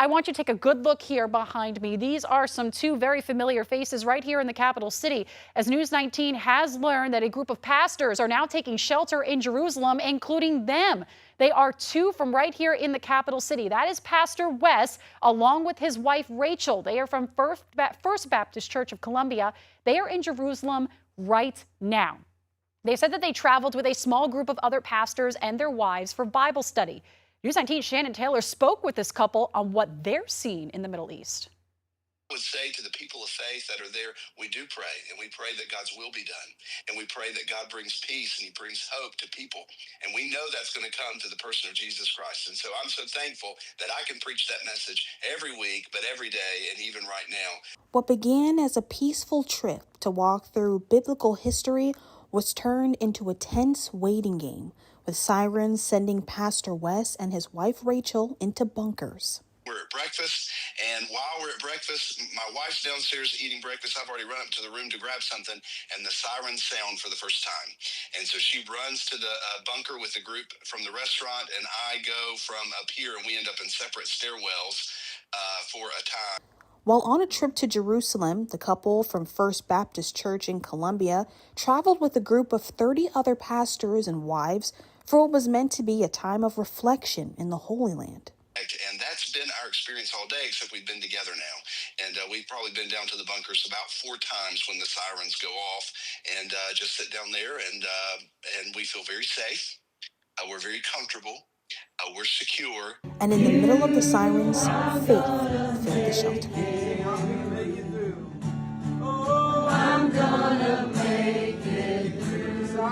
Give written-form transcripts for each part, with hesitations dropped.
I want you to take a good look here behind me. These are two very familiar faces right here in the capital city, as News 19 has learned that a group of pastors are now taking shelter in Jerusalem, including them. They are two from right here in the capital city. That is Pastor Wes, along with his wife, Rachel. They are from First Baptist Church of Columbia. They are in Jerusalem right now. They said that they traveled with a small group of other pastors and their wives for Bible study. News 19's Shannon Taylor spoke with this couple on what they're seeing in the Middle East. I would say to the people of faith that are there, we do pray, and we pray that God's will be done, and we pray that God brings peace and he brings hope to people, and we know that's going to come through the person of Jesus Christ. And so I'm so thankful that I can preach that message every week, but every day, and even right now. What began as a peaceful trip to walk through biblical history was turned into a tense waiting game, with sirens sending Pastor Wes and his wife Rachel into bunkers. We're at breakfast, and while we're at breakfast, my wife's downstairs eating breakfast. I've already run up to the room to grab something, and the sirens sound for the first time. And so she runs to the bunker with the group from the restaurant, and I go from up here, and we end up in separate stairwells for a time. While on a trip to Jerusalem, the couple from First Baptist Church in Columbia traveled with a group of 30 other pastors and wives for what was meant to be a time of reflection in the Holy Land. And that's been our experience all day, except we've been together now. And we've probably been down to the bunkers about 4 times when the sirens go off, and just sit down there, and we feel very safe. We're very comfortable. We're secure. And in the middle of the sirens, faith filled the shelter.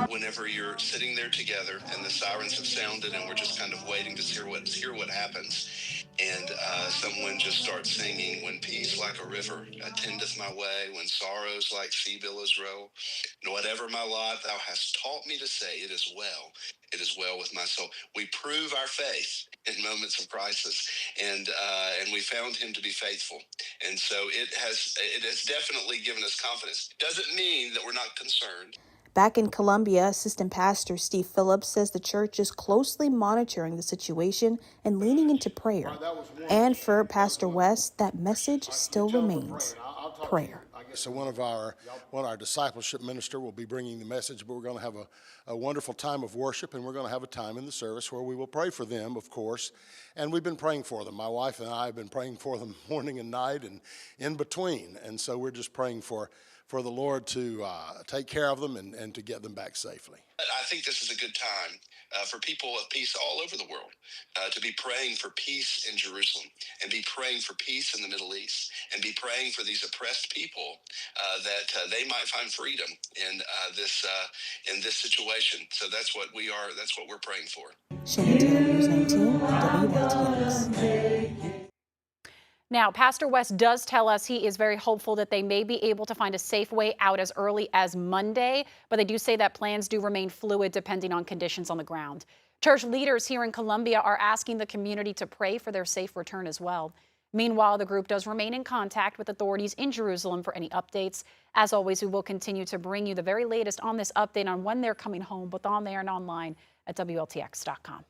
Whenever you're sitting there together and the sirens have sounded and we're just kind of waiting to hear what happens, and someone just starts singing, "When peace like a river attendeth my way, when sorrows like sea billows roll, and whatever my lot thou hast taught me to say, it is well with my soul." We prove our faith in moments of crisis, and we found him to be faithful, and so it has definitely given us confidence. It doesn't mean that we're not concerned. Back in Columbia, Assistant Pastor Steve Phillips says the church is closely monitoring the situation and leaning into prayer. And for Pastor Wes, that message still remains: prayer. So one of our discipleship minister will be bringing the message, but we're going to have a wonderful time of worship, and we're going to have a time in the service where we will pray for them, of course. And we've been praying for them. My wife and I have been praying for them morning and night and in between. And so we're just praying for the Lord to take care of them and to get them back safely. I think this is a good time for people of peace all over the world to be praying for peace in Jerusalem, and be praying for peace in the Middle East, and be praying for these oppressed people that they might find freedom in this situation. So that's what we're praying for. Shannon Taylor, News 19, WLTX. Now, Pastor West does tell us he is very hopeful that they may be able to find a safe way out as early as Monday, but they do say that plans do remain fluid depending on conditions on the ground. Church leaders here in Columbia are asking the community to pray for their safe return as well. Meanwhile, the group does remain in contact with authorities in Jerusalem for any updates. As always, we will continue to bring you the very latest on this update on when they're coming home, both on there and online at WLTX.com.